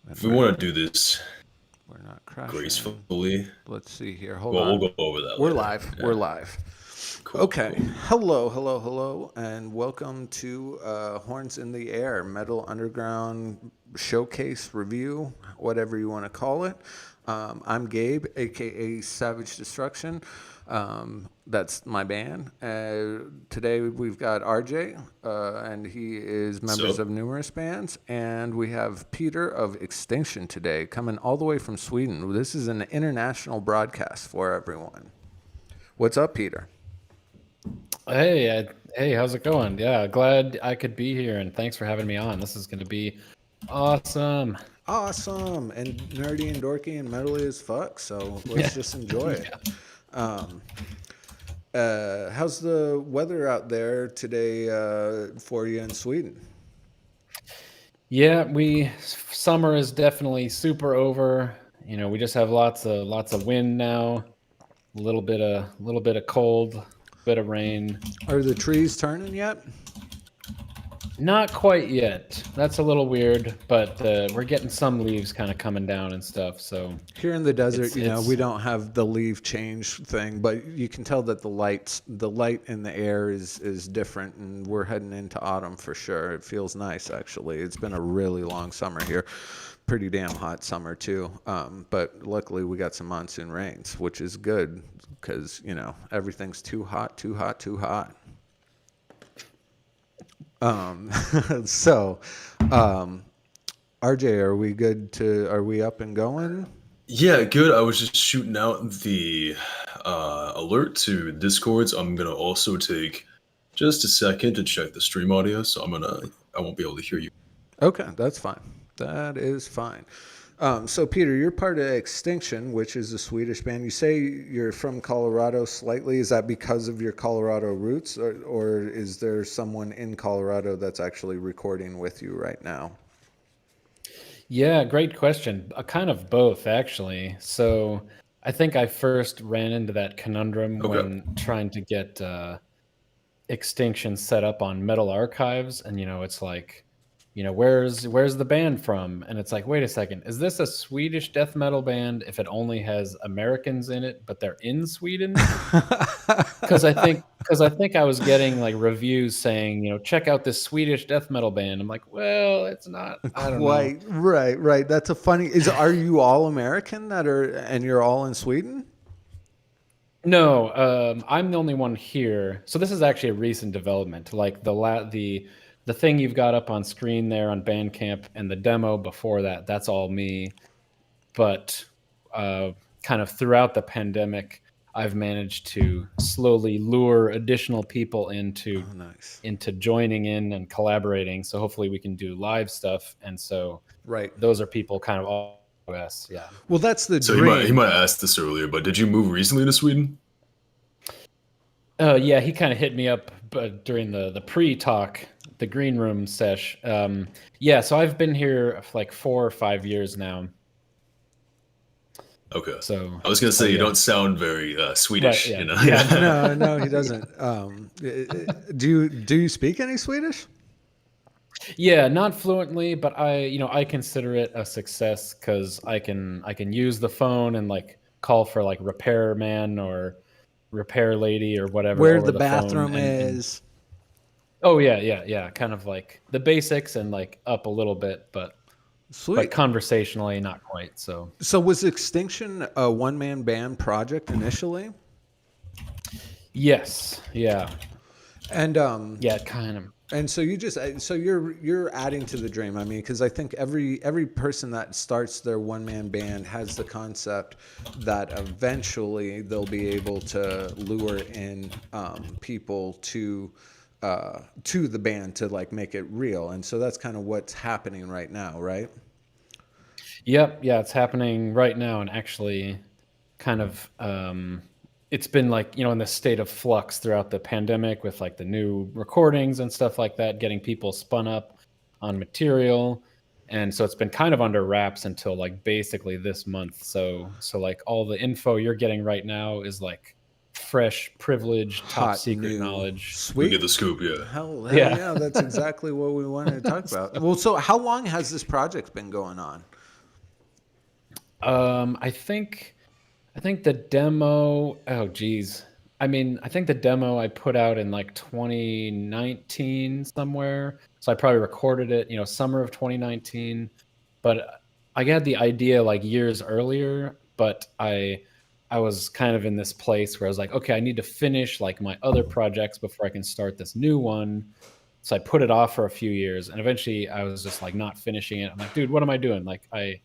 And If we want to do this we're not crashing. gracefully, Let's see here. Hold well, we'll on. go over that We're later. live. We're Yeah, live. cool, Okay. cool. Hello, hello, hello, and welcome to Horns in the Air Metal Underground Showcase Review, whatever you want to call it. I'm Gabe, aka Savage Destruction. That's my band. Today we've got RJ, and he is members So, of numerous bands. And we have Peter of Extinction today, coming all the way from Sweden. This is an international broadcast for everyone. What's up, Peter? Hey, how's it going? Yeah, glad I could be here, and thanks for having me on. This is going to be awesome. Awesome and nerdy and dorky and metally as fuck. So let's just enjoy it. How's the weather out there today for you in Sweden? Yeah, summer is definitely super over. We just have lots of wind now, a little bit of cold, bit of rain. Are the trees turning yet? Not quite yet. That's a little weird, but we're getting some leaves kind of coming down and stuff. So Here in the desert, it's we don't have the leaf change thing, but you can tell that the light in the air is different, and we're heading into autumn for sure. It feels nice, actually. It's been a really long summer here. Pretty damn hot summer too, but luckily we got some monsoon rains, which is good because everything's too hot, too hot, too hot. So, RJ, are we up and going? yeah, good. I was just shooting out the alert to Discords. I'm gonna also take just a second to check the stream audio, so I won't be able to hear you. Okay, that's fine. That is fine. So, Peter, you're part of Extinction, which is a Swedish band. You say you're from Colorado slightly. Is that because of your Colorado roots, or is there someone in Colorado that's actually recording with you right now? Yeah, great question. Kind of both, actually. So I think I first ran into that conundrum Okay. when trying to get Extinction set up on Metal Archives, and it's like, where's the band from? And it's like, wait a second, is this a Swedish death metal band if it only has Americans in it, but they're in Sweden? Because I think I was getting like reviews saying, check out this Swedish death metal band. I'm like, well, it's not. I don't know. Quite right, right. That's a funny. Are you all American and you're all in Sweden? No, I'm the only one here. So this is actually a recent development. Like the thing you've got up on screen there on Bandcamp and the demo before that, that's all me. But kind of throughout the pandemic, I've managed to slowly lure additional people into Nice. into joining in and collaborating. So hopefully we can do live stuff. And so Right. those are people kind of all US. Yeah. Well, that's the So dream. he might have asked this earlier, but did you move recently to Sweden? Yeah, he kind of hit me up during the pre-talk, the green room sesh. Yeah, so I've been here for like 4 or 5 years now. Okay. So I was gonna say you yeah. don't sound very Swedish. Right, yeah. Yeah. No, he doesn't. Do you speak any Swedish? Yeah, not fluently, but I consider it a success because I can use the phone and like call for like repairman or repair lady or whatever. Where over the phone bathroom is. Oh yeah, kind of like the basics and like up a little bit, but Sweet. Conversationally not quite. So was Extinction a one-man band project initially? yes, yeah, And yeah, kind of. And so you're adding to the dream. I mean, because I think every person that starts their one-man band has the concept that eventually they'll be able to lure in people to the band to like make it real. And so that's kind of what's happening right now, right? Yep, yeah, it's happening right now, and actually, kind of, it's been like in this state of flux throughout the pandemic with like the new recordings and stuff like that, getting people spun up on material, and so it's been kind of under wraps until like basically this month. So like all the info you're getting right now is like fresh, privileged, top Hot, secret new, knowledge. We Sweet. get the scoop, yeah. Hell Yeah. yeah, that's exactly what we wanted to talk about. Well, so how long has this project been going on? I think the demo. Oh, geez. I mean, I think the demo I put out in like 2019 somewhere. So I probably recorded it, summer of 2019. But I had the idea like years earlier. But I was kind of in this place where I was like, okay, I need to finish like my other projects before I can start this new one. So I put it off for a few years, and eventually I was just like not finishing it. I'm like, dude, what am I doing? I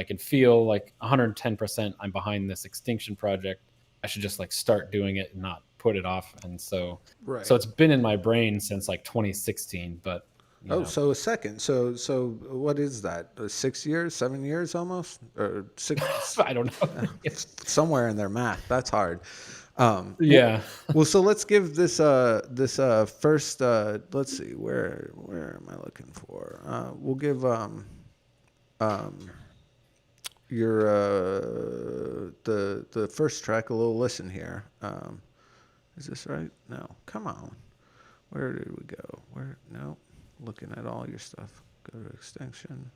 can feel like 110% I'm behind this extinction project. I should just like start doing it and not put it off. And so Right. it's been in my brain since like 2016, but Oh, so a second. So what is that? 6 years, 7 years almost, or 6? I don't know. Somewhere in their math. That's hard. Yeah. Well, so let's give this first. Let's see. Where am I looking for? We'll give your the first track a little listen here. Is this right? No. Come on. Where did we go? Where? No. Looking at all your stuff. Go to extinction.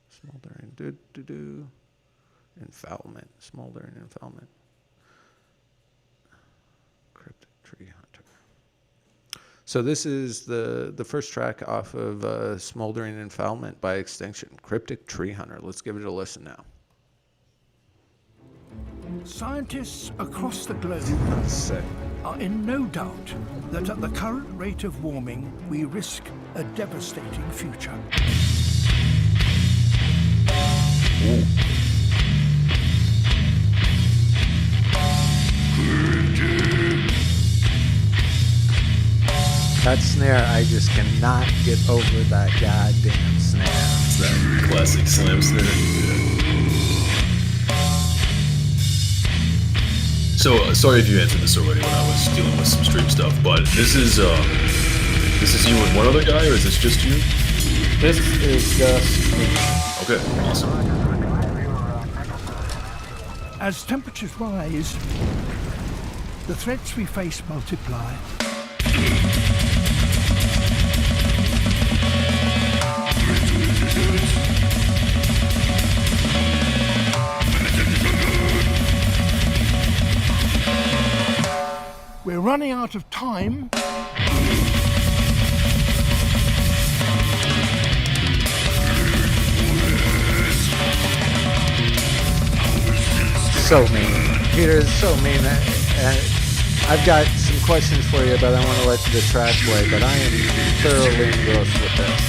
Smoldering. Do. Enfoulement. Smoldering enfoulement. Cryptic Tree Hunter. So this is the first track off of Smoldering Enfoulement by Extinction. Cryptic Tree Hunter. Let's give it a listen now. Scientists across the globe That's sick. are in no doubt that at the current rate of warming, we risk a devastating future. That snare, I just cannot get over that goddamn snare. It's that classic slam snare. So sorry if you answered this already when I was dealing with some stream stuff, but this is you and one other guy, or is this just you? This is just me. Okay, awesome. As temperatures rise, the threats we face multiply. We're running out of time. So mean. Peter is so mean. I've got some questions for you, but I want to let the track play. But I am thoroughly engrossed with this.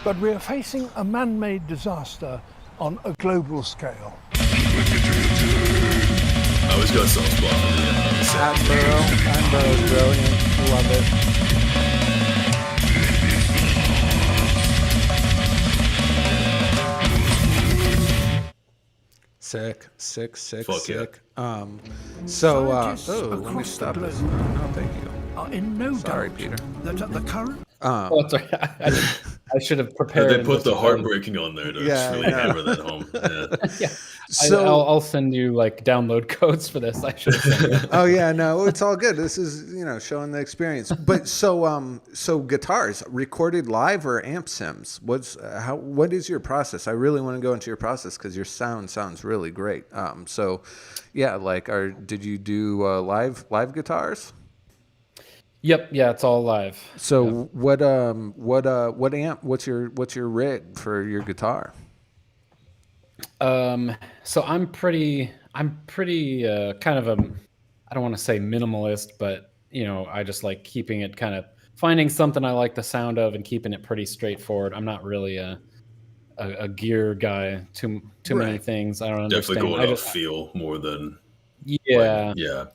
But we're facing a man-made disaster on a global scale. I always got a soft spot for the Attenborough is brilliant. Love it. Sick. Fuck sick. yeah. Scientists let me across stop the this. globe No, thank you. are in no Sorry, doubt Peter. that at the current Oh, that's right. I should have prepared. They put this the early. heartbreaking on there to Yeah, really I know. hammer that home. Yeah. Yeah. So- I'll send you like download codes for this. I should have sent you. Oh yeah, no, it's all good. This is showing the experience. But so guitars recorded live or amp sims? What is your process? I really want to go into your process because your sound sounds really great. So yeah, did you do live guitars? Yep. Yeah. It's all live. So what amp? What's your rig for your guitar? So I'm pretty kind of I don't want to say minimalist, but I just like keeping it kind of finding something I like the sound of and keeping it pretty straightforward. I'm not really a gear guy. Too many Right. things. I don't understand. Definitely going I off just feel more than yeah. yeah.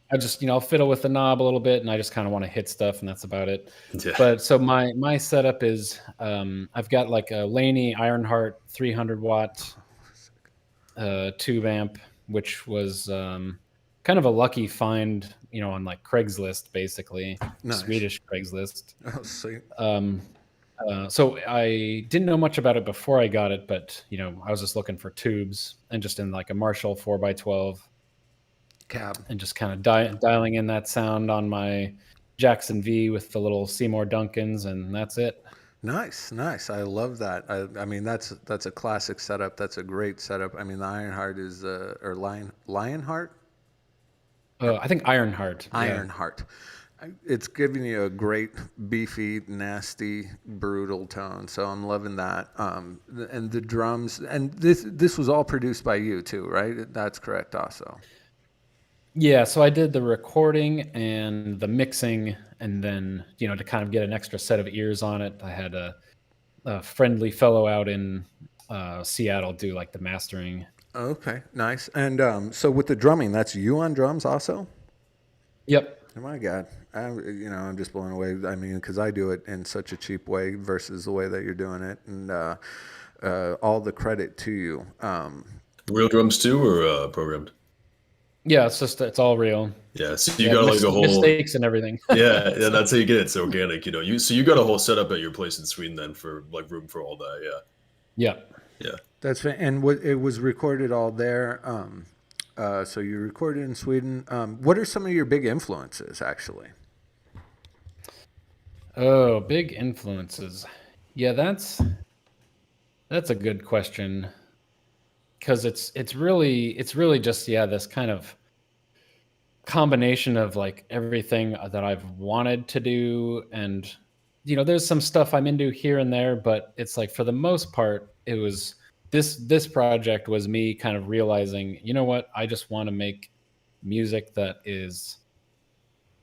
I just, I'll fiddle with the knob a little bit, and I just kind of want to hit stuff, and that's about it. Yeah. But so my setup is, I've got like a Laney Ironheart 300 watt tube amp, which was kind of a lucky find, on like Craigslist, basically. Nice. Swedish Craigslist. Oh, sweet. So I didn't know much about it before I got it, but I was just looking for tubes and just in like a Marshall 4x12 Cab. and just kind of dialing in that sound on my Jackson V with the little Seymour Duncans, and that's it. Nice. I love that. I mean, that's a classic setup. That's a great setup. I mean, the Ironheart is or Lionheart. I think Ironheart. Ironheart. It's giving you a great, beefy, nasty, brutal tone. So I'm loving that. And the drums, and this was all produced by you too, right? That's correct, also. Yeah, so I did the recording and the mixing, and then to kind of get an extra set of ears on it, I had a friendly fellow out in Seattle do like the mastering. Okay, nice. And so with the drumming, that's you on drums also? Yep. Oh my God, I'm just blown away. I mean, because I do it in such a cheap way versus the way that you're doing it, and all the credit to you. Real drums too, or programmed? Yeah, it's all real. Yeah, so you got like a whole mistakes and everything. yeah, that's how you get it. It's organic, So you got a whole setup at your place in Sweden then for like room for all that. Yeah. That's and it was recorded all there. So you recorded in Sweden. What are some of your big influences, actually? Oh, big influences. Yeah, that's a good question, because it's really just this kind of combination of like everything that I've wanted to do, and there's some stuff I'm into here and there, but it's like for the most part it was this project was me kind of realizing, what, I just want to make music that is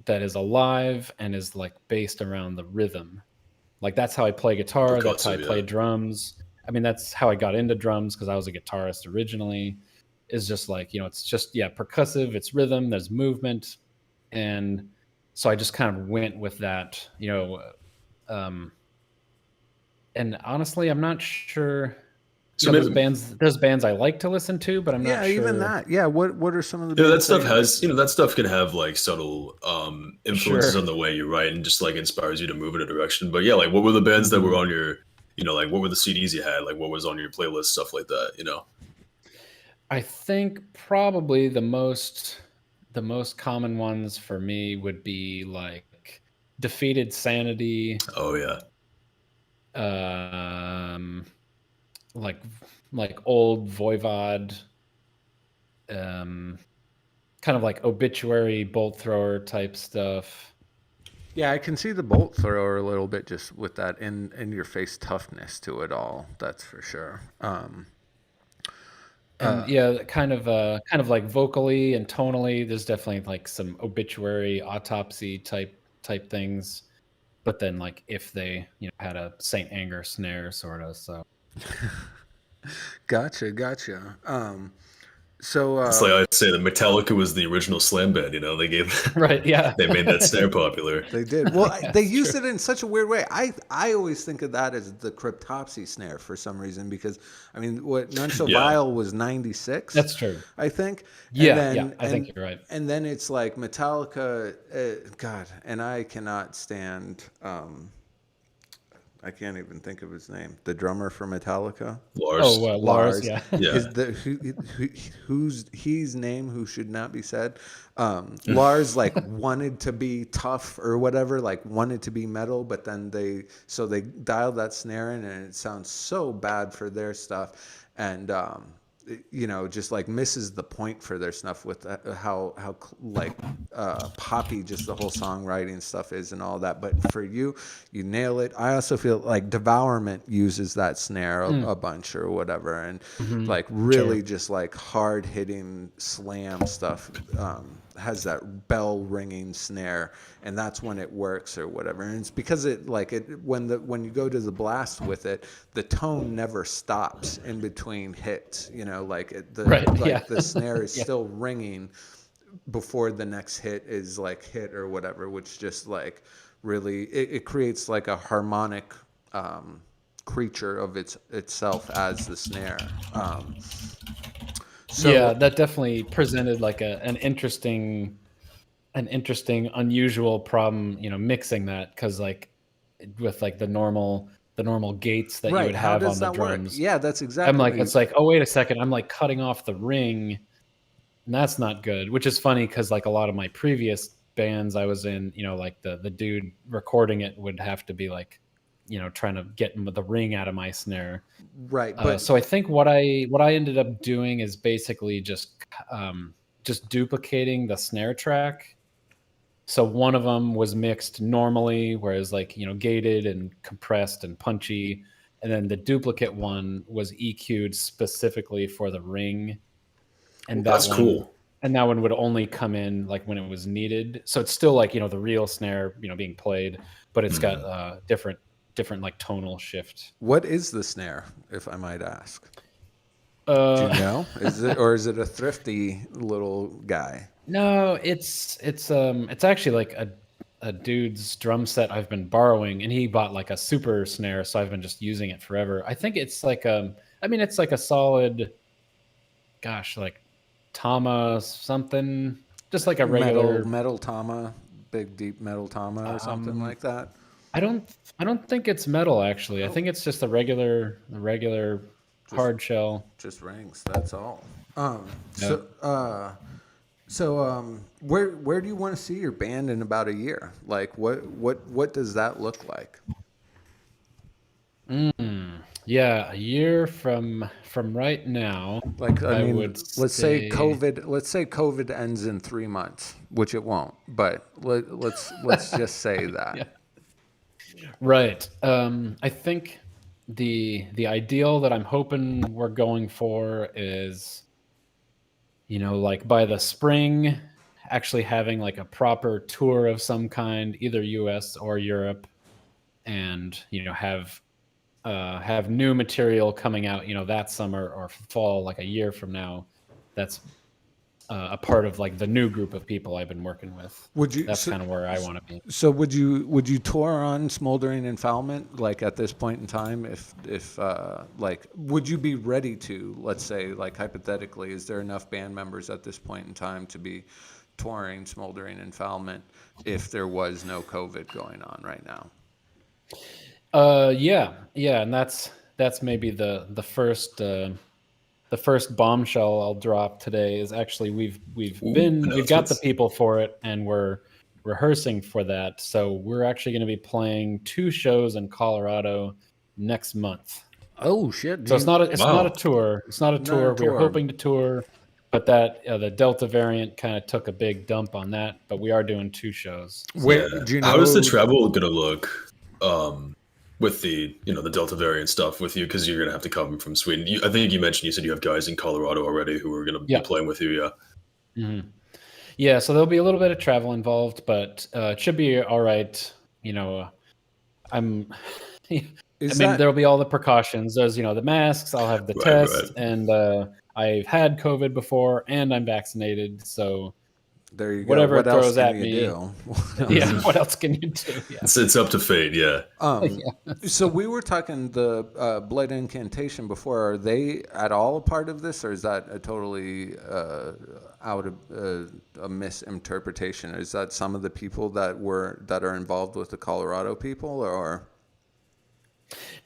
alive and is like based around the rhythm. Like that's how I play guitar, that's how I play drums. I mean, that's how I got into drums, because I was a guitarist originally. Is just like, it's just percussive, it's rhythm, there's movement. And so I just kind of went with that, and honestly, I'm not sure. So there's bands I like to listen to, but I'm not sure. Yeah, even that. Yeah, what are some of the bands that stuff has that stuff can have like subtle influences on the way you write, and just like inspires you to move in a direction. But yeah, like what were the bands that were on your like what were the CDs you had, like what was on your playlist, stuff like that, I think probably the most common ones for me would be like Defeated Sanity. Oh yeah. Like old Voivod, kind of like Obituary, Bolt Thrower type stuff. Yeah, I can see the Bolt Thrower a little bit, just with that in your face toughness to it all. That's for sure. Kind of like vocally and tonally, there's definitely like some Obituary, Autopsy type things. But then like if they had a Saint Anger snare sort of, so. Gotcha. So it's like I'd say that Metallica was the original slam band. They gave right. Yeah, they made that snare popular. They did. Well, they used it in such a weird way. I always think of that as the Cryptopsy snare for some reason, because I mean, what None So Vile was 96. That's true. I think. I think you're right. And then it's like Metallica. God, and I cannot stand. I can't even think of his name. The drummer for Metallica. Lars. Oh, Lars. Yeah. His name, who should not be said. Lars like wanted to be tough or whatever, like wanted to be metal, but then they dialed that snare in, and it sounds so bad for their stuff, and just like misses the point for their stuff with how poppy just the whole songwriting stuff is and all that. But for you nail it. I also feel like Devourment uses that snare a bunch or whatever, and like really just like hard hitting slam stuff has that bell ringing snare, and that's when it works or whatever. And it's because when you go to the blast with it, the tone never stops in between hits. The snare is still ringing before the next hit is like hit or whatever, which just like really it creates like a harmonic creature of itself as the snare. So Yeah, that definitely presented like an interesting, unusual problem, mixing that, because like with like the normal gates that you right, would how have does on the that work? drums. Yeah, that's I'm like, exactly. it's like, oh wait a second, I'm like cutting off the ring, and that's not good. Which is funny because like a lot of my previous bands I was in, like the dude recording it would have to be like, trying to get the ring out of my snare. Right, but So I think what I ended up doing is basically just duplicating the snare track. So one of them was mixed normally, whereas like gated and compressed and punchy, and then the duplicate one was EQ'd specifically for the ring, and that That's one cool. and that one would only come in like when it was needed. So it's still like the real snare being played, but it's got different like tonal shift. what is the snare, if I might ask? Do you Uh, know? Is it a thrifty little guy? No, it's actually like a dude's drum set I've been borrowing, and he bought like a super snare, so I've been just using it forever. I think it's like it's like a solid, gosh, like Tama something, just like a regular. Metal Tama, big deep metal Tama or something Um, like that. I don't think it's metal actually. I think it's just the regular Just hard shell. just rings. That's all. Um, Yeah. so where do you want to see your band in about a year? Like what does that look like? Yeah, a year from right now, Like I I mean, would let's say say. COVID ends in 3 months, which it won't. But let's just say that. Yeah. Right. I think the ideal that I'm hoping we're going for is, like by the spring, actually having like a proper tour of some kind, either US or Europe, and have new material coming out, that summer or fall, like a year from now. That's a part of like the new group of people I've been working with. Would you That's kind of where I want to be. so would you tour on Smoldering Enfoulement like at this point in time if like would you be ready to, let's say, like hypothetically, is there enough band members at this point in time to be touring Smoldering Enfoulement if there was no COVID going on right now? Yeah, and that's maybe the first bombshell I'll drop today is actually we've got the Announcements. people for it, and we're rehearsing for that. So we're actually going to be playing 2 shows in Colorado next month. Oh shit! So it's not a Wow. tour. It's not a Not a tour. We were tour. hoping to tour, but that the Delta variant kind of took a big dump on that. But we are doing 2 shows. Where Yeah. do you know? How is the travel gonna look with the the Delta variant stuff with you? Because you're gonna have to come from Sweden. I think you mentioned you said you have guys in Colorado already who are gonna Yeah. be playing with you. Yeah. Mhm. Yeah, so there'll be a little bit of travel involved, but it should be all right. I'm. Is I mean, that there'll be all the precautions. There's, the masks. I'll have the Right. test, Right. and I've had COVID before, and I'm vaccinated. So there you go? whatever What it else throws can at you me, do? yeah. What else can you do? Yeah. It's up to fate. Yeah. So we were talking the Blood Incantation before. Are they at all a part of this, or is that a totally out of a misinterpretation? Is that some of the people that are involved with the Colorado people, or?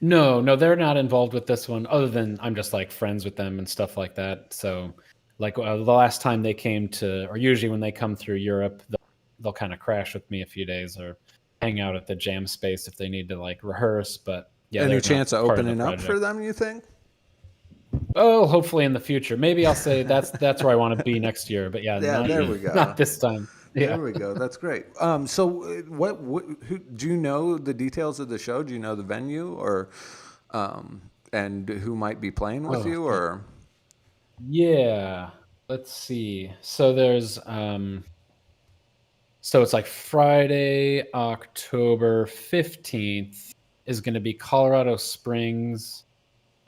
No, they're not involved with this one. Other than I'm just like friends with them and stuff like that. So, like the last time they came or usually when they come through Europe, they'll kind of crash with me a few days or hang out at the jam space if they need to like rehearse. But yeah, Any they're chance not of part of the opening up for project. them, you think? Oh, hopefully in the future. Maybe I'll say that's where I want to be next year. But yeah, Yeah, not, there we go. not this time. Yeah. There we go. That's great. So who do you know the details of the show? Do you know the venue, or and who might be playing with Oh, you, or? yeah. Let's see. So there's so it's like Friday, October 15th is going to be Colorado Springs.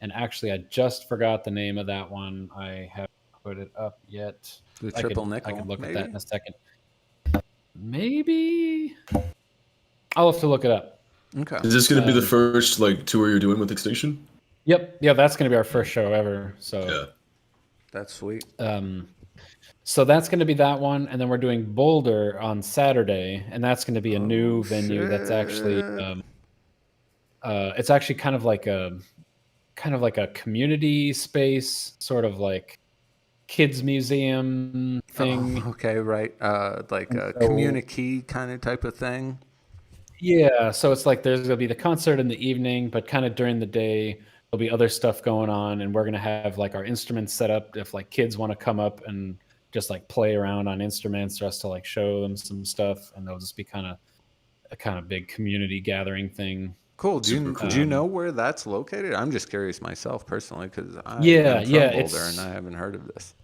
And actually, I just forgot the name of that one. I have put it up yet. The triple nickel. I could look maybe? at that in a second. Maybe. I'll have to look it up. Okay. Is this going to be the first like tour you're doing with Extinction? Yep. Yeah, that's going to be our first show ever. So Yeah. That's sweet. So that's going to be that one, and then we're doing Boulder on Saturday, and that's going to be a new venue that's actually it's actually kind of like a community space, sort of like kids museum thing. Oh, okay, right. Like a so- communique kind of type of thing. Yeah, so it's like there's going to be the concert in the evening, but kind of during the day there'll be other stuff going on, and we're going to have like our instruments set up if like kids want to come up and just like play around on instruments for us to like show them some stuff, and they'll just be kind of a kind of big community gathering thing. Cool. Do Super you, cool. do you know where that's located? I'm just curious myself personally because I'm Yeah, from yeah, Boulder it's- and I haven't heard of this.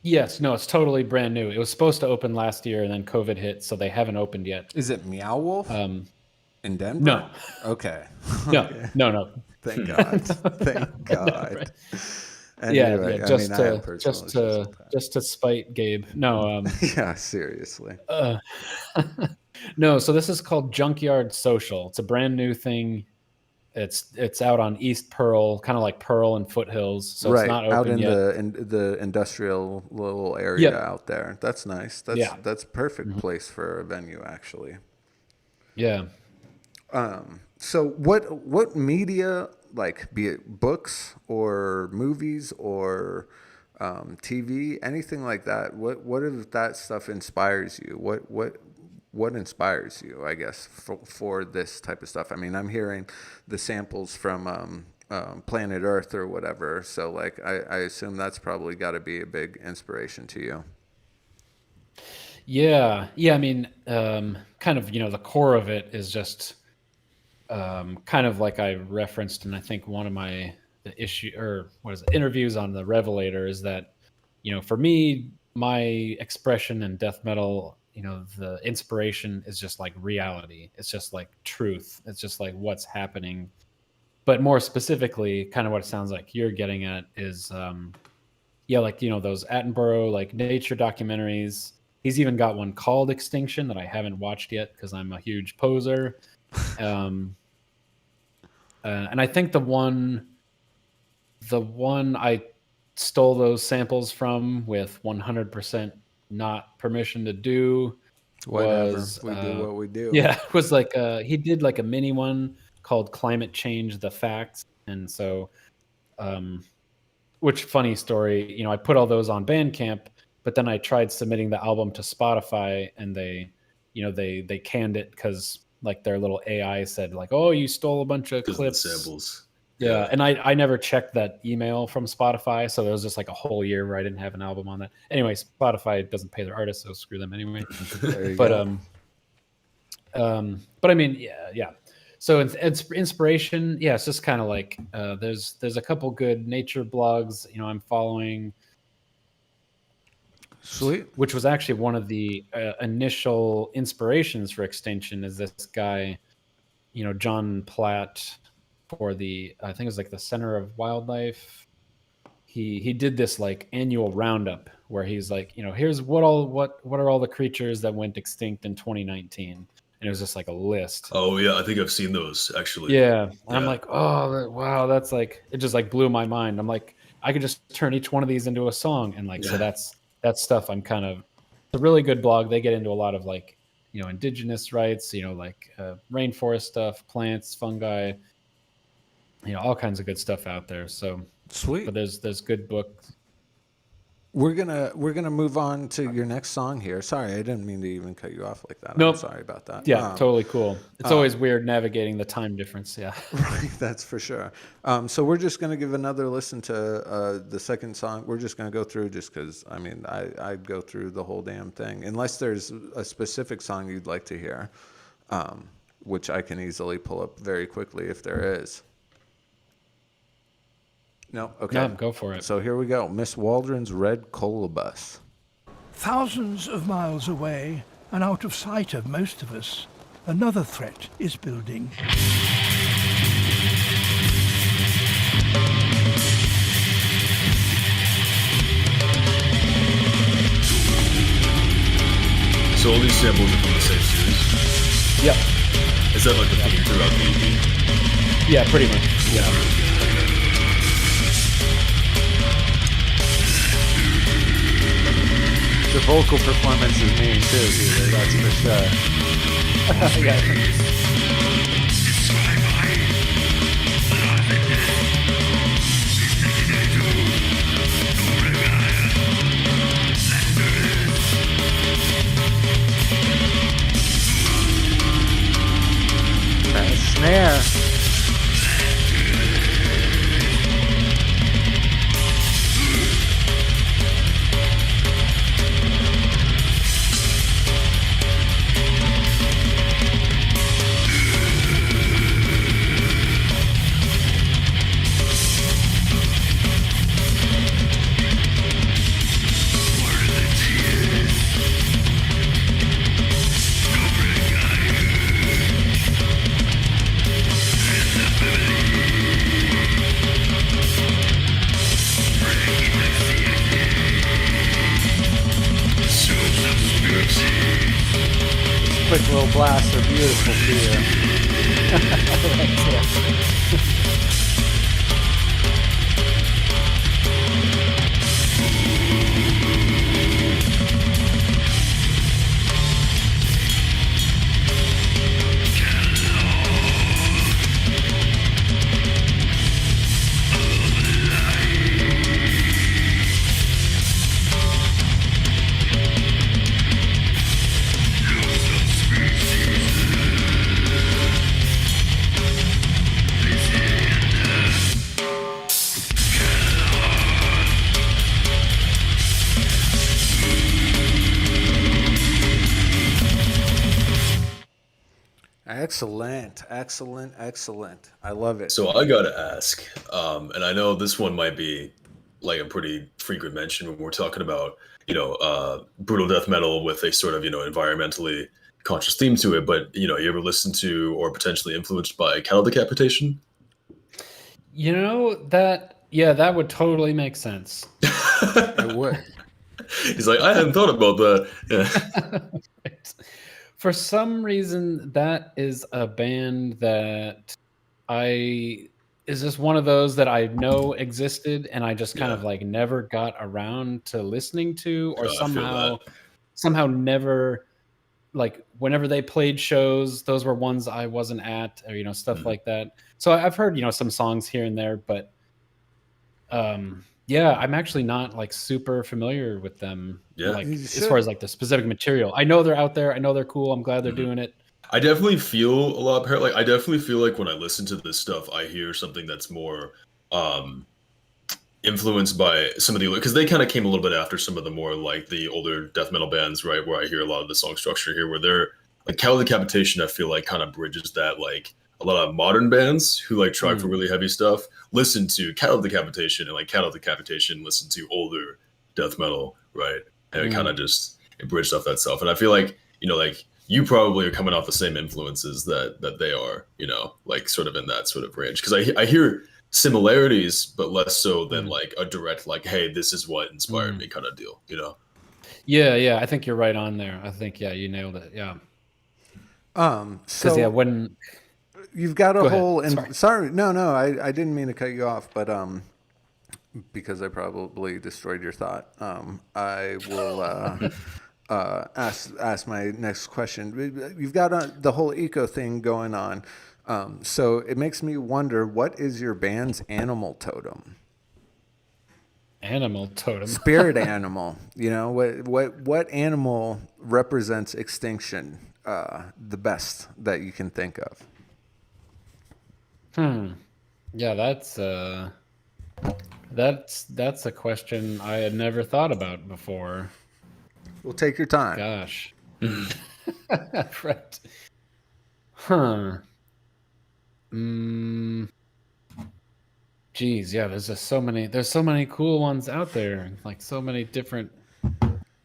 Yes, no, it's totally brand new. It was supposed to open last year, and then COVID hit, so they haven't opened yet. Is it Meow Wolf in Denver? No. Okay. No. Thank God. Thank God. Yeah, just I have personal just issues with that. just to spite Gabe. No, Yeah, seriously. no. So this is called Junkyard Social. It's a brand new thing. It's out on East Pearl, kind of like Pearl and Foothills. So Right, it's not out open in yet. the industrial little area Yep. out there. That's nice. That's Yeah. that's a perfect place for a venue, actually. Yeah. So what media, like be it books or movies or TV, anything like that? What if that stuff inspires you? What inspires you, I guess, for this type of stuff? I mean, I'm hearing the samples from Planet Earth or whatever. So, like, I assume that's probably got to be a big inspiration to you. Yeah. I mean, kind of, the core of it is just kind of like I referenced, and I think one of interviews on the Revelator is that, for me, my expression in death metal, the inspiration is just like reality. It's just like truth. It's just like what's happening. But more specifically, kind of what it sounds like you're getting at is, like, those Attenborough, like nature documentaries. He's even got one called Extinction that I haven't watched yet because I'm a huge poser. And I think the one I stole those samples from with 100% not permission to do Whatever. was We do what we do. yeah, it was like he did like a mini one called Climate Change: The Facts. And so which funny story, I put all those on Bandcamp, but then I tried submitting the album to Spotify, and they canned it because like their little AI said like, oh, you stole a bunch of clips. Samples. Yeah, and I never checked that email from Spotify, so there was just like a whole year where I didn't have an album on that. Anyway, Spotify doesn't pay their artists, so screw them anyway. There you But go. but I mean, yeah. So it's inspiration. Yeah, it's just kind of like there's a couple good nature blogs I'm following. Sweet. Which was actually one of the initial inspirations for Extinction. Is this guy, John Platt, for I think it was like the Center of Wildlife. He did this like annual roundup where he's like, here's what are all the creatures that went extinct in 2019, and it was just like a list. Oh yeah, I think I've seen those actually. Yeah, and I'm like, oh wow, that's like, it just like blew my mind. I'm like, I could just turn each one of these into a song, and like so that's stuff I'm kind of. It's a really good blog. They get into a lot of like indigenous rights, like rainforest stuff, plants, fungi, all kinds of good stuff out there. So Sweet. but there's good books. We're gonna move on to your next song here. Sorry, I didn't mean to even cut you off like that. Nope. I'm sorry about that. Yeah, totally cool. It's always weird navigating the time difference. Yeah. Right, that's for sure. So we're just gonna give another listen to the second song. We're just gonna go through just because I'd go through the whole damn thing unless there's a specific song you'd like to hear, which I can easily pull up very quickly if there is. No, okay. Yeah, go for it. So here we go. Miss Waldron's Red Colobus. Thousands of miles away and out of sight of most of us, another threat is building. these samples are from the same series? Yep. Is that like the theme throughout the EP? Yeah, pretty much. Yeah. The vocal performance is mean too, Peter. That's for sure. Yeah. That snare. Quick little blasts are beautiful to you. Excellent, excellent, excellent. I love it. So I gotta ask, and I know this one might be like a pretty frequent mention when we're talking about, brutal death metal with a sort of, environmentally conscious theme to it. But you ever listen to or potentially influenced by cattle decapitation? That would totally make sense. It would. He's like, I hadn't thought about that. Yeah. For some reason, that is a band that is just one of those that I know existed, and I just kind of like never got around to listening to, or somehow never, like, whenever they played shows, those were ones I wasn't at, or stuff like that. So I've heard some songs here and there, but I'm actually not like super familiar with them. Yeah, like as far as like the specific material, I know they're out there. I know they're cool. I'm glad they're doing it. I definitely feel a lot better. Like I definitely feel like when I listen to this stuff, I hear something that's more influenced by some of the, because they kind of came a little bit after some of the more like the older death metal bands, right? Where I hear a lot of the song structure here, where they're like Cattle Decapitation. I feel like kind of bridges that. Like a lot of modern bands who like try for really heavy stuff listen to Cattle Decapitation, and like Cattle Decapitation listen to older death metal, right? And it kind of just it bridged off that stuff. And I feel like like you probably are coming off the same influences that they are, like sort of in that sort of range. Because I hear similarities, but less so than like a direct like, hey, this is what inspired me kind of deal, Yeah, I think you're right on there. I think you nailed it. Yeah. So when you've got a whole Sorry. no, I didn't mean to cut you off, but because I probably destroyed your thought, I will ask my next question. You've got the whole eco thing going on, so it makes me wonder, what is your band's animal totem? Animal totem. Spirit animal. What animal represents extinction the best that you can think of? Yeah, that's a question I had never thought about before. Well, take your time. Gosh. Right. Huh. Geez, yeah, there's so many cool ones out there, like so many different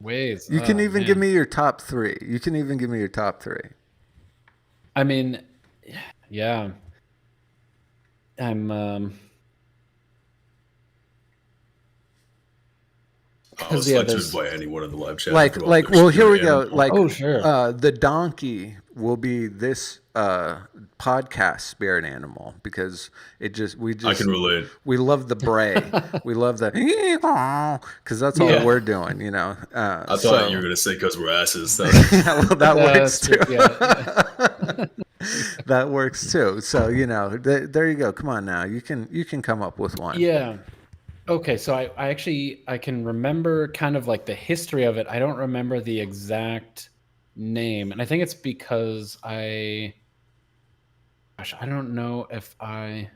ways. You can even give me your top three. I mean, yeah. I'm I was yeah, lectured there's by anyone in the live chat. Like well, here we go. Like Oh, sure. the donkey will be this podcast spirit animal because I can relate. we love the bray. We love the because that's all Yeah. we're doing, you know. I thought you were gonna say because we're asses. Yeah, well, that works That's true, too. yeah. That works too. So you know, there you go. Come on now, you can come up with one. Yeah. Okay, so I actually I can remember kind of like the history of it. I don't remember the exact name, and I think it's because I don't know if I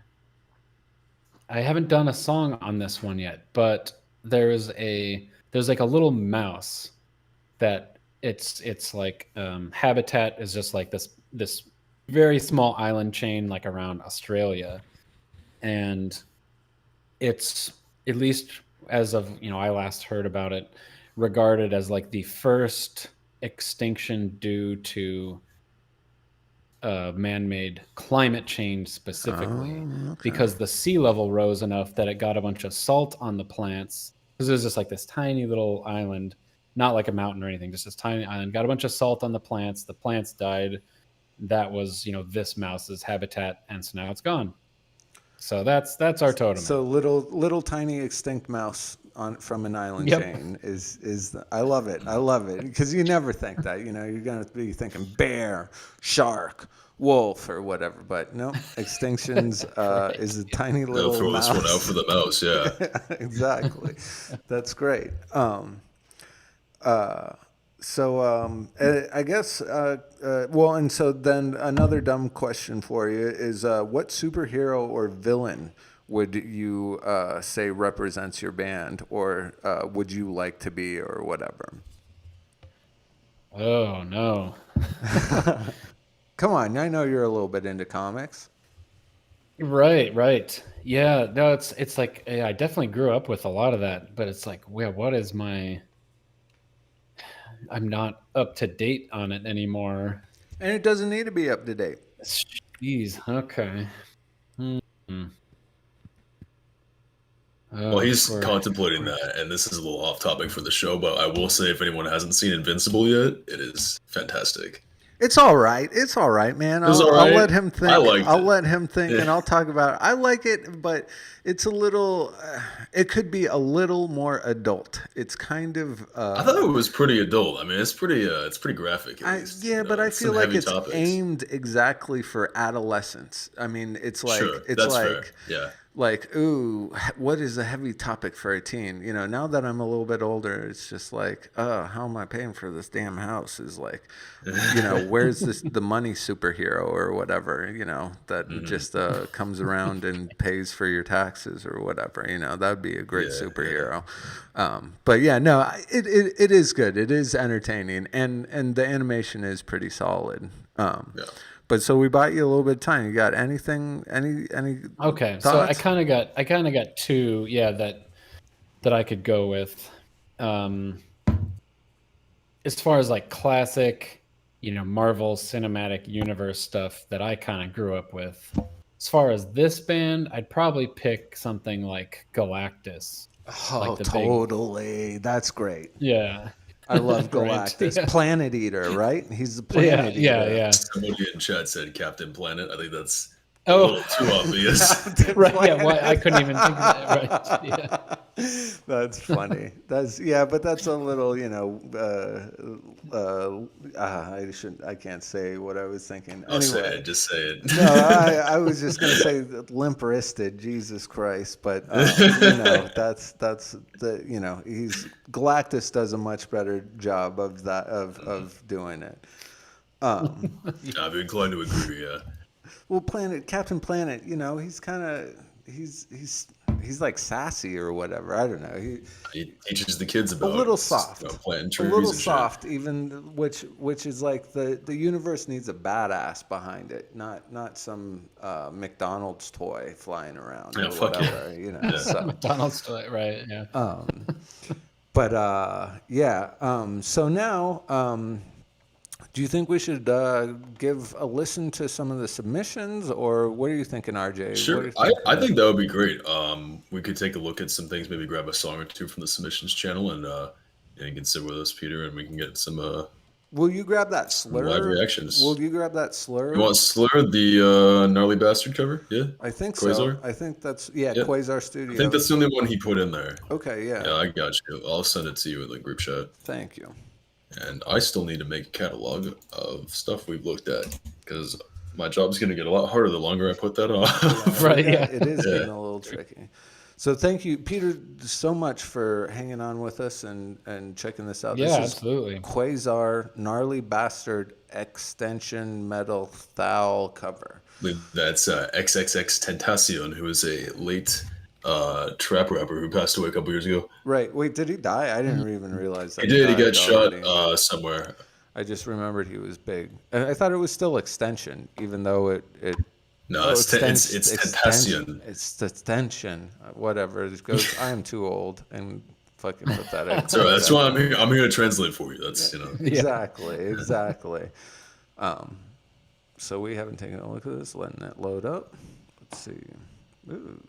haven't done a song on this one yet, but there's like a little mouse that it's like habitat is just like this very small island chain like around Australia, and it's, at least as of I last heard about it, regarded as like the first extinction due to man-made climate change specifically, because the sea level rose enough that it got a bunch of salt on the plants, because it was just like this tiny little island, not like a mountain or anything, just this tiny island, got a bunch of salt on the plants died. That was this mouse's habitat, and so now it's gone. So that's our totem. So little tiny extinct mouse from an island Yep. chain is I love it. I love it because you never think that. You're gonna be thinking bear, shark, wolf, or whatever. But no, extinctions is a tiny They'll little throw mouse. this one out for the mouse. Yeah. Exactly. That's great. So I guess well, and so then another dumb question for you is what superhero or villain would you say represents your band, or would you like to be, or whatever? Oh no. Come on, I know you're a little bit into comics. Right. Yeah, no, it's like, yeah, I definitely grew up with a lot of that, but it's like, yeah, what is I'm not up to date on it anymore. And it doesn't need to be up to date. Jeez, okay. Well, he's contemplating that, and this is a little off topic for the show, but I will say if anyone hasn't seen Invincible yet, it is fantastic. It's all right. It's all right, man. It was all right. I'll let him think. I liked I'll it. let him think, and I'll talk about it. I like it, but it's a little. It could be a little more adult. It's kind of. I thought it was pretty adult. I mean, it's pretty graphic. At least, Yeah, but I feel some like heavy it's topics. aimed exactly for adolescents. I mean, it's like Sure, it's that's like. fair. Yeah. Like, ooh, what is a heavy topic for a teen? Now that I'm a little bit older, it's just like, how am I paying for this damn house? Is like, where's the money superhero or whatever, that just comes around and pays for your taxes or whatever, that'd be a great superhero. Yeah. But yeah, no, it is good. It is entertaining, and the animation is pretty solid. Yeah. But so we bought you a little bit of time. You got anything? Any? Okay, thoughts? so I kind of got two, that I could go with. As far as like classic, Marvel Cinematic Universe stuff that I kind of grew up with. As far as this band, I'd probably pick something like Galactus. Oh, like totally. That's great. Yeah. I love Galactus. Yeah. Planet Eater, right? He's the Planet Eater. Yeah. Somebody in chat said Captain Planet. I think that's a Oh. little too obvious. Right. Yeah. Well, I couldn't even think of that. Right. Yeah. That's funny. But that's a little, I can't say what I was thinking. I'll Anyway. say it. Just say it. No, I was just gonna say limp-wristed, Jesus Christ, but that's he's Galactus does a much better job of that of doing it. I'd be inclined to agree. Yeah. Well, Captain Planet, he's kind of he's like sassy or whatever. I don't know. He teaches the kids about A little soft, planting a trees little and soft, even which is like the universe needs a badass behind it, not some McDonald's toy flying around or fuck whatever. yeah. So. McDonald's toy, right? Yeah. So now Do you think we should give a listen to some of the submissions, or what are you thinking, RJ? What Sure. do you I think that would be great. We could take a look at some things, maybe grab a song or two from the submissions channel, and you can sit with us, Peter, and we can get some Will you grab that live slur? reactions. Will you grab that slur? You want Slur, the gnarly bastard cover? Yeah. I think Quasar? so. I think that's yeah. Yep. Quasar I Studio. think that's the only one he put in there. Okay, yeah. Yeah, I got you. I'll send it to you in the group chat. Thank you. And I still need to make a catalog of stuff we've looked at because my job's going to get a lot harder the longer I put that off. Right, yeah. It is getting a little tricky. So thank you, Peter, so much for hanging on with us and checking this out. Yeah, This is absolutely. Quasar Gnarly Bastard Extension Metal Thal cover. That's Xxx Tentacion, who is a late trap rapper who passed away a couple years ago. Right. Wait, did he die? I didn't even realize that. He did. He died got already. shot somewhere. I just remembered he was big. I thought it was still Extension, even though it No, it's Tentacion. It's Extension. Whatever. It goes, I am too old and fucking pathetic. So that's why I'm here. I'm here to translate for you. That's Exactly. So we haven't taken a look at this. Letting it load up. Let's see. Ooh,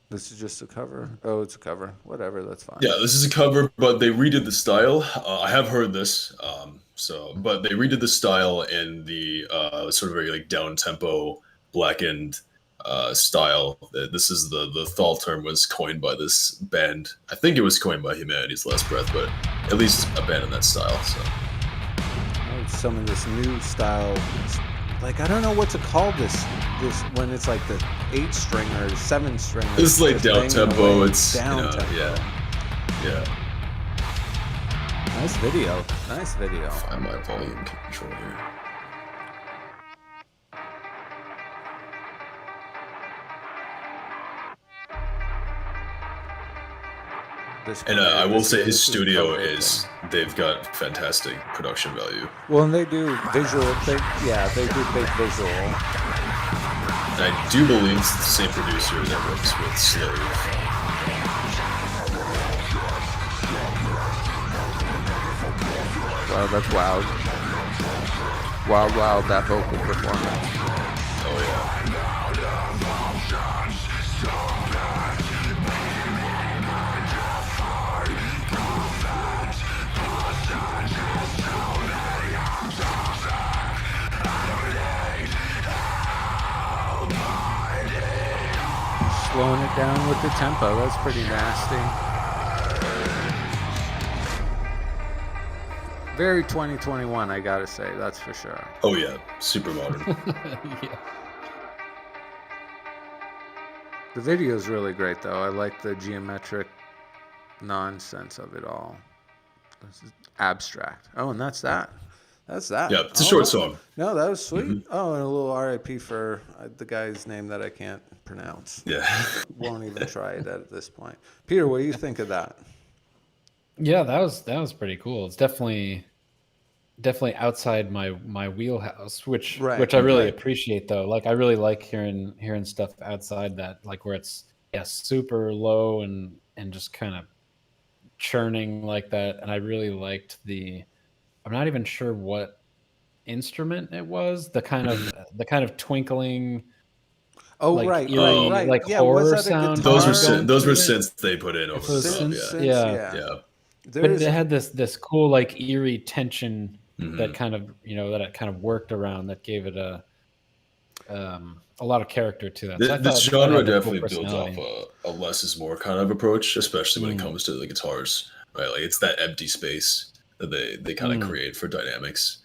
this is just a cover. Oh, it's a cover. Whatever. That's fine. Yeah, this is a cover, but they redid the style. I have heard this. But they redid the style in the sort of very like down tempo, blackened style. This is the Thal term was coined by this band. I think it was coined by Humanity's Last Breath, but at least a band in that style. So some of this new style, like I don't know what to call this when it's like the 8-string or 7-string. This is like down tempo. It's down tempo. Yeah. Nice video. Find my volume control here. And I will say his studio they've got fantastic production value. Well, and they do visual. They do big visual. And I do believe it's the same producer that works with Slave. Wow, that's wild. Wild, that vocal performance. Oh, yeah. Slowing it down with the tempo. That's pretty nasty. Very 2021, I gotta say, that's for sure. Oh, yeah. Super modern. Yeah. The video is really great, though. I like the geometric nonsense of it all. This is abstract. Oh, and that's that. That's that. Yeah, it's a short song. No, that was sweet. Oh, and a little RIP for the guy's name that I can't pronounce. Yeah. Won't even try it at this point. Peter, what do you think of that? Yeah, that was pretty cool. It's definitely outside my wheelhouse, which I really appreciate though. Like I really like hearing stuff outside that, like where it's super low and just kind of churning like that. And I really liked I'm not even sure what instrument it was. The kind of twinkling. Oh, like, right. eerie, Oh, right. like yeah, horror was that a sound. guitar? Those were synths they put in over the top. Synths, Yeah. But it had this cool like eerie tension that kind of that it kind of worked around, that gave it a lot of character to that. So This genre definitely builds off a less is more kind of approach, especially when it comes to the guitars, right? Like it's that empty space that they kind of create for dynamics.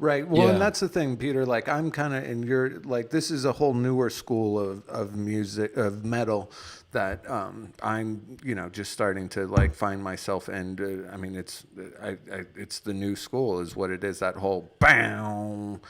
Right. Well, and that's the thing, Peter. Like, I'm kind of in your this is a whole newer school of music, of metal that I'm just starting to like find myself in. I mean, it's the new school is what it is. That whole bam,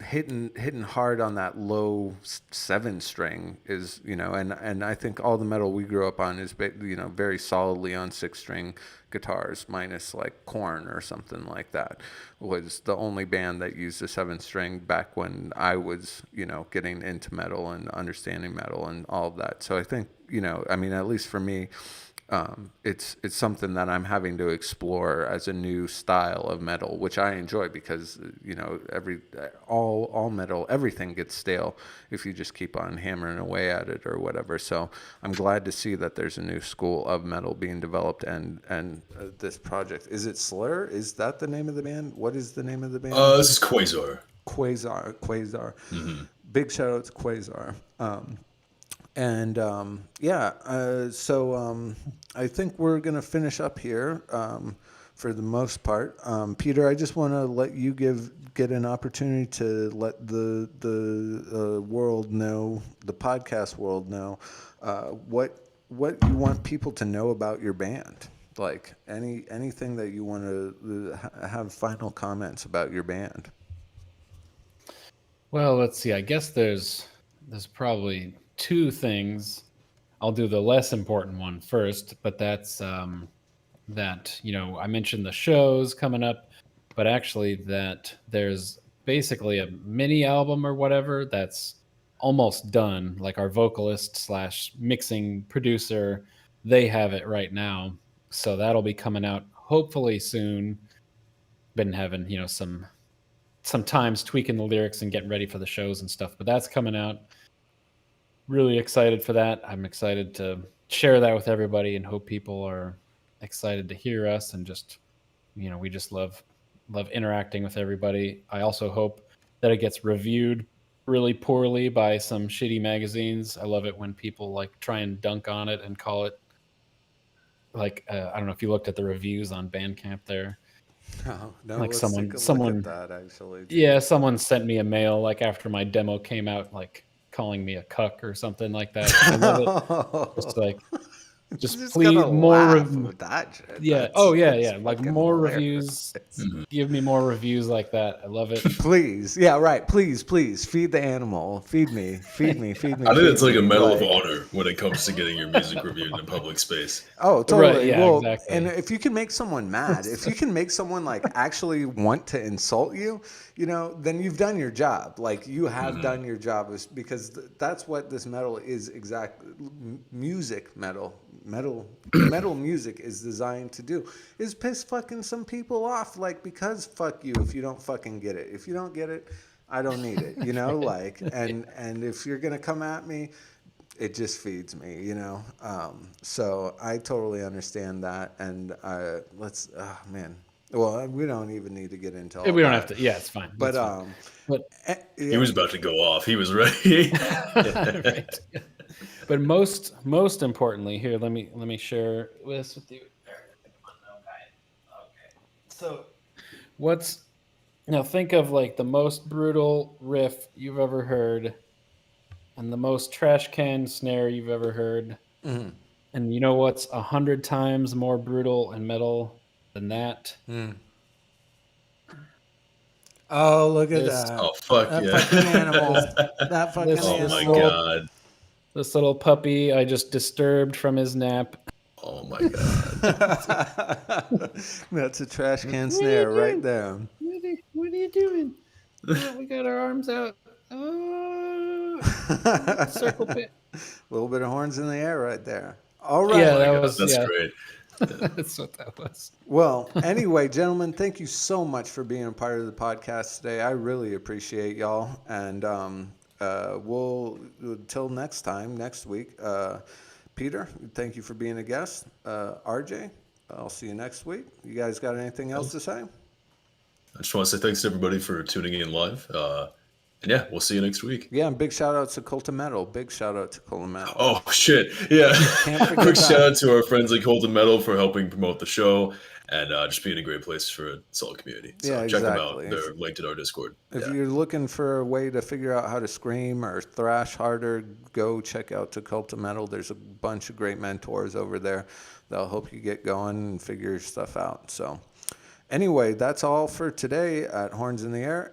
hitting hard on that low 7-string is and I think all the metal we grew up on is very solidly on 6-string guitars, minus like Korn or something like that was the only band that used a 7-string back when I was getting into metal and understanding metal and all of that. So I think I mean, at least for me, it's something that I'm having to explore as a new style of metal, which I enjoy because all metal, everything gets stale if you just keep on hammering away at it or whatever. So I'm glad to see that there's a new school of metal being developed, and this project, is it Slur? Is that the name of the band? What is the name of the band? This is Quasar. Quasar. Mm-hmm. Big shout out to Quasar. So I think we're going to finish up here for the most part. Peter, I just want to let you get an opportunity to let the world know, the podcast world know, what you want people to know about your band. Like anything that you want to have final comments about your band. Well, let's see. I guess there's probably two things. I'll do the less important one first, but that's that, I mentioned the shows coming up, but actually that there's basically a mini album or whatever that's almost done. Like our vocalist / mixing producer, they have it right now. So that'll be coming out hopefully soon. Been having, sometimes tweaking the lyrics and getting ready for the shows and stuff, but that's coming out. Really excited for that. I'm excited to share that with everybody and hope people are excited to hear us, and just, we just love interacting with everybody. I also hope that it gets reviewed really poorly by some shitty magazines. I love it when people like try and dunk on it and call it like, I don't know if you looked at the reviews on Bandcamp there. Oh, no, Like let's someone look at that actually. Yeah, someone sent me a mail like after my demo came out, like calling me a cuck or something like that. I love it. Just like, just please more with that shit. Yeah. That's Like fucking more hilarious. reviews. Give me more reviews like that. I love it. Please. Yeah, right. Please feed the animal. Feed me. I think it's like a medal of honor when it comes to getting your music reviewed in a public space. Oh, totally. Right, yeah, well, exactly. And if you can make someone mad, if you can make someone like actually want to insult you, then you've done your job. Like you have done your job, because that's what this metal is exactly. Music metal music is designed to do, is piss fucking some people off, like, because fuck you if you don't fucking get it. If you don't get it, I don't need it, like, and if you're gonna come at me, it just feeds me, so I totally understand that. And we don't even need to get into all We don't that. have to. Yeah, it's fine. But He was about to go off. He was ready. Right. But most importantly, here, let me share this with you. Okay. So, now think of like the most brutal riff you've ever heard, and the most trash can snare you've ever heard. Mm-hmm. And you know what's 100 times more brutal and metal than that? Oh, look at that! Oh fuck that yeah! Fucking animal! That fucking Oh animal! My god! This little puppy I just disturbed from his nap. Oh my god! That's a trash can snare right there. What are you doing? Oh, we got our arms out. Oh, circle pit. A little bit of horns in the air right there. All right. Yeah, that's great. That's what that was. Well, anyway, gentlemen, thank you so much for being a part of the podcast today. I really appreciate y'all. And we'll, until next week, Peter, thank you for being a guest. RJ, I'll see you next week. You guys got anything else to say? I just want to say thanks to everybody for tuning in live. And yeah, we'll see you next week. Yeah, and big shout out to Cult of Metal. Big shout out to Cult of Metal. Oh shit! Yeah, Can't forget quick that. shout out to our friends at Cult of Metal for helping promote the show and just being a great place for a solid community. So Yeah, check them exactly. out. They're linked in our Discord. If you're looking for a way to figure out how to scream or thrash harder, go check out to Cult of Metal. There's a bunch of great mentors over there that'll help you get going and figure your stuff out. So anyway, that's all for today at Horns in the Air.